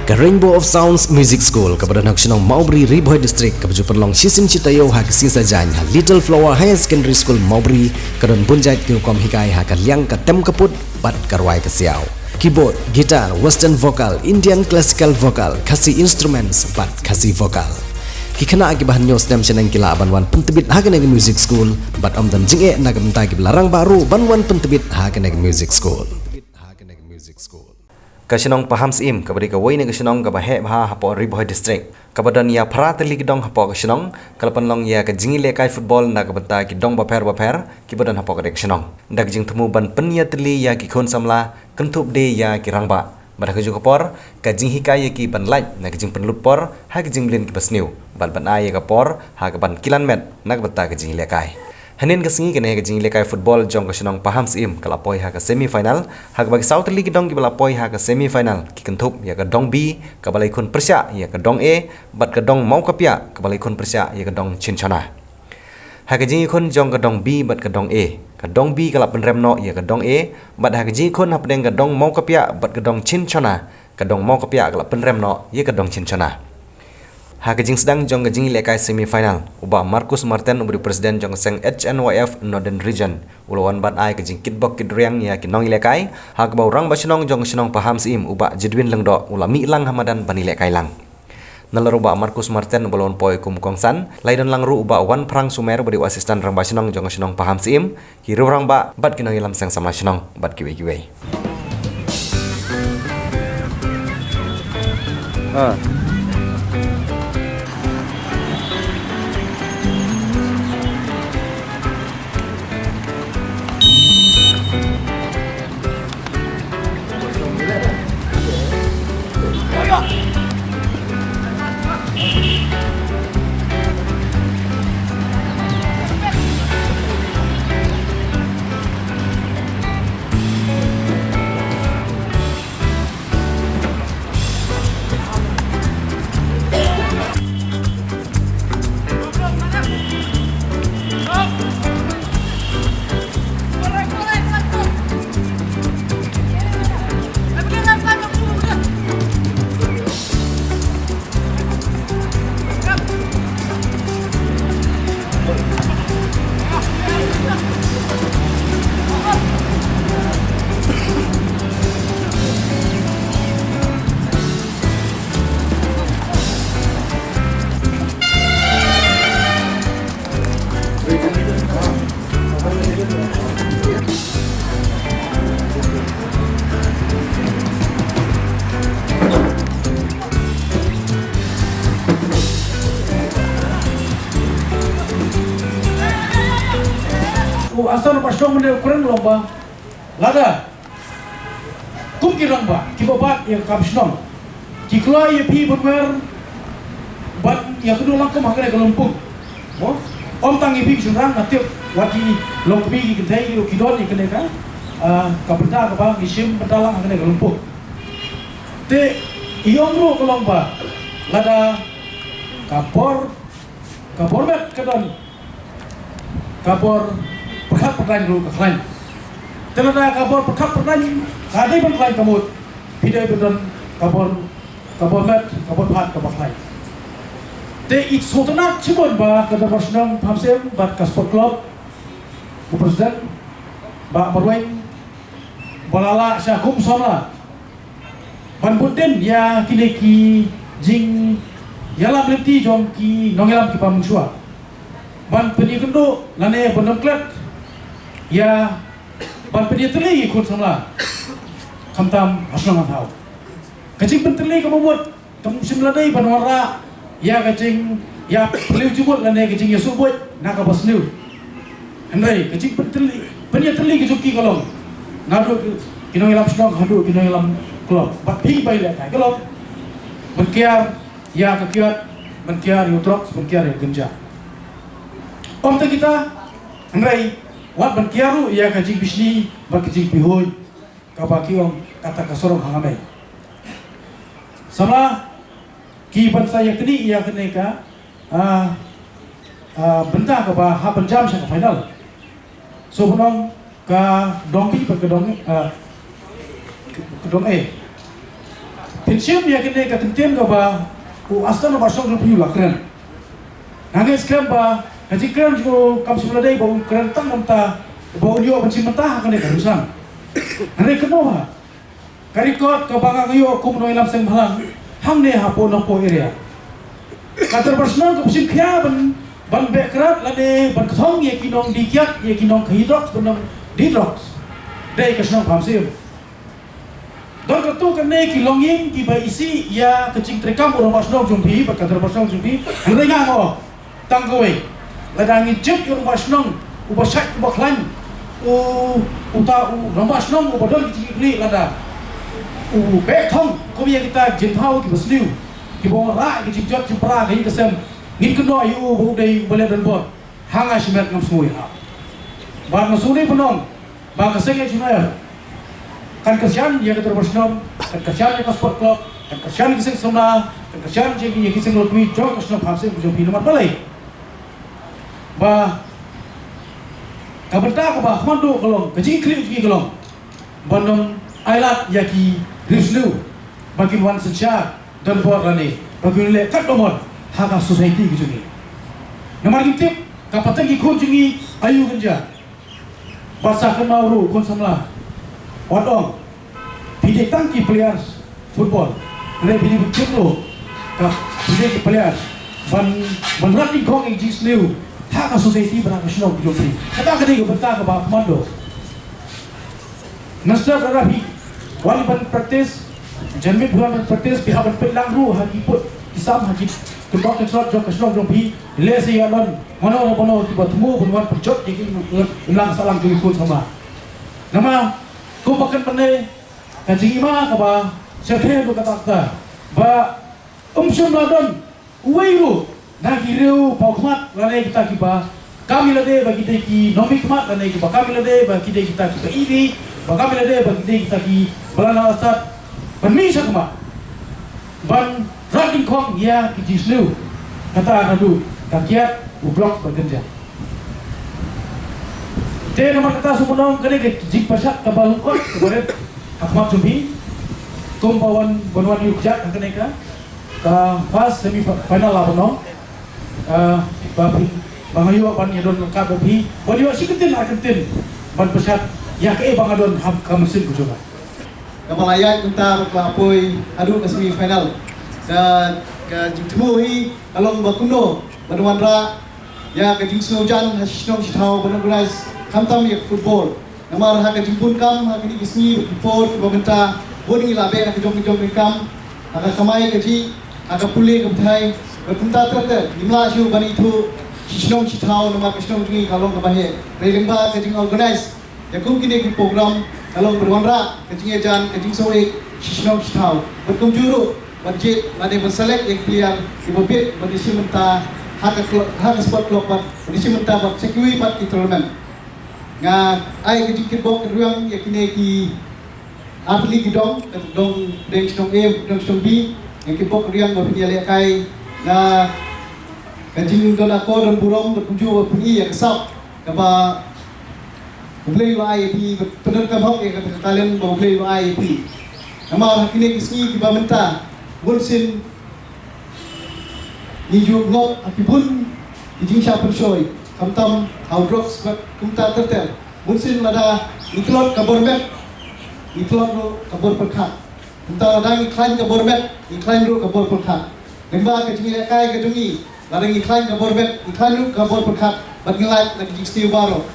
ke Rainbow of Sounds Music School kepada nak senang Maubri Riboy District kepada perlong sisin citayo ha ke sisa janya Little Flower Higher Secondary School Maubri kedon bunjait kirukom hikai ha ke liang ke tem keput bat karwai ke siau keyboard, gitar, western vocal, Indian classical vocal, kasih instruments bat kasih vocal kikena akibat news dem senang kila banwan pentebit ha ke music school bat om dan jinge nak bentai ke larang baru banwan pentebit ha ke music school Kasinong paham sim kabadi ka wayne kasinong ka bahe bha hapo Riboy District kabadan ya prateli kidong hapo kasinong kalapan long ya ka jingile kai football na ka banta kidong baper ki badan hapo ka kasinong ndak jing temu ban penya teli ya ki khon samla kentup de ya ki rangba bada ka jukapor ka jing hikai ki ban laj na ka jing penlut por ha ka jing blin ki basniu ban ban ay ka por ha ka ban kilan met na ka banta ka jingile kai Hanin kesengi kena ke jingile kai football jong ke senang paham sim kalapoi ha ke semi final ha ke bagi South League dong ki balapoi ha ke semi final ki kentup ya ke dong B ke balai kun persya ya ke dong A bat ke dong mau kapia ke balai kun persya ya ke dong cincana ha ke jingi kun jong ke dong B bat ke dong A ke dong B kalap penremno ya ke dong A bat ha ke jingi kun ha pedeng ke dong mau kapia bat ke dong cincana ke dong mau kapia kalap penremno ya ke dong cincana ha ke jing sedang jong ke jing lekai semi final uba Marcus Martin ubri presiden jong seng HNYF Northern Region ulawan bat ai ke jing kitbok kidriang ya kinong lekai ha ke bau rang basinong jong sinong paham sim uba jedwin lengdo ula mi lang hamadan bani lekai lang nalar uba Marcus Martin balon poi kum kongsan laidon lang ru uba wan prang sumer beri asisten rang basinong jong sinong paham sim hiru rang ba bat kinong ilam seng sama sinong bat kiwe asal pasong mene kurang lomba lada kum kirang ba kibabat yang kapsnom kikla ye pi bermer bat ya kedua langkah makanya kelompok om tangi pi sunrang natip wati longpi ki kentai ki kidon ni kene ka kabenta ka ba isim betalang makanya kelompok te iomro kelomba lada kapor met kedon kapor perkat pertanyaan dulu ke kalian. Ternyata kabor perkat pertanyaan kadai pun kalian kamut. Pidai beton kabor met kabor pat kabor kalian. Te it sotenak cibon ba kada bersenang pamsem bat kasport club. Bu presiden ba berwain balala syakum sama. Ban budden ya kileki jing yalam leti jom ki nongelam ki pamungsua. Ban penikendo lane bonoklet ya ban pedia teli ikut samla kamtam aslang tahu kacing penteli kamu buat kamu simladai ban warna ya kacing ya beliau jumut lane kacing ya subut nak apa seniu andai kacing penteli pedia teli kecuki kolong ngadu kinong ilam senong ngadu kinong ilam kolong bat pi bai le kai kolong berkiar ya kekiat berkiar yutrok berkiar ya genja om kita andai wat berkiaru ya kajing bisni berkajing pihoy kapakiong kata kasorong hangamay sama ki bansa ya kini ya keneka benda ka ba ha penjam sa final so bunong ka dongki ke dong pensiun ya kene ka tenten ka ba u astan ba song pi la kren nange skram ba kaji kren jo kam sula dei ba kren tang namta ba ulio benci mentah kene karusan hare keno ba karikot ka banga ngayo kum no ilam seng bhalang hang ne hapo nopo area kater personal ka pusim khya ban bekrat lade ban thong ye kinong dikiat ye kinong hidrox ban didrox dei ka snong phamsim don ka tu kan ne ki longing ki ba isi ya kecing trekam orang masnong jumpi ba kater masnong jumpi hande nga ngo tang kowe ladangi jep yung masnong uba syak uba klan uta masnong uba dol ki kli lada bek thong ko ye kita jintau ki basliu ki bo ra ki jot jipra ki kesem ngin keno ayu bu dei boleh dan bot hanga shimet ngam sui ha ba masuri penong ba kasenge junair kan kasihan dia keter bersnom kan kasihan ke sport club kan kasihan kiseng sona kan kasihan je ki kiseng lotwi jok kesnom hamse bu jopi nomor balai ba kabenta ka ba khmando kolong kaji kli ki kolong bandong ailat yaki risnu bagi wan sencha dan bot rani bagi le kat domon haka society gitu ni nomor gintip kapatan ki khon jingi ayu genja basa kemauru kon samla Odong, pide tangki players football, mereka pide bercakap, kap pide players, ban rating kong exist new, hak society berapa senang dijumpai. Kata kini berita ke bawah komando. Nasdaq berapi, wali ban praktis, jangan bukan ban praktis, pihak ban pelang ru hagi put, kisam hagi kebak kesurat jok kesurat jumpai, lesi yalan, mana tiba temu bukan percot, jadi ulang salam jumpai pun sama. Nama ko pakan pandai kajing ima ka ba syakhe do kata ba umsum ladon uweiru na gireu pokmat lane kita kiba kami lade bagi kita ki nomik mat lane kiba kami lade bagi kita ki ini ba kami lade bagi kita ki balana asat banmi sakma ban rating kong ya ki jislu kata adu kakiat ublok bekerja Dia nomor kata sumunong kene ke jik pasak ke balukot ke baret Ahmad Jumbi kumpawan banwan yukjak kene ka fast semi final lah bono babi bangayo ban yadon ka babi bodi siketin akentin ban pesat ya ke bangadon hab ka mesin kujoga Kamalaya kita berkelapoi adu ke semi final dan ke jimtemu hi kalong bakundo banwan ra ya ke jingsu jan hasnong sitau banograis kamtam yak football namar ha ka jimpun kam ha kini kisni football pemerintah boni labe ha jong kam ha kamai ka ji ha puli ka thai pemerintah terte nimla shu bani thu hisnong chithau namar kisnong ji kalong ka bahe relingba ka jing organize yakum kini ki program kalong berwanra ka jing jan ka jing soe hisnong chithau berkum juru budget lade berselect yak player ibobit bani simenta ha sport club bani simenta bak security pat tournament nga ai ke jikit bok ruang yakine ki atli ki dong deng stong e dong stong b yang ki bok ruang ba pinia le kai na kajing dona ko don burong do puju ba puni ya kesap ka ba ublei lo ai pi pener ka bok e ka talen ba ublei lo ai pi nama hakine kisni ki ba menta bolsin ni ju ngop akibun jing sha pun shoy kamtam outdrops kumta tertel bulsin lada iklot kabormet iklot ro kabor perkhat kumta lada iklan kabormet iklan ro kabor perkhat lemba ke jingi kai ke jungi lada iklan kabormet iklan ro kabor perkhat bat ngelat lagi stiu baro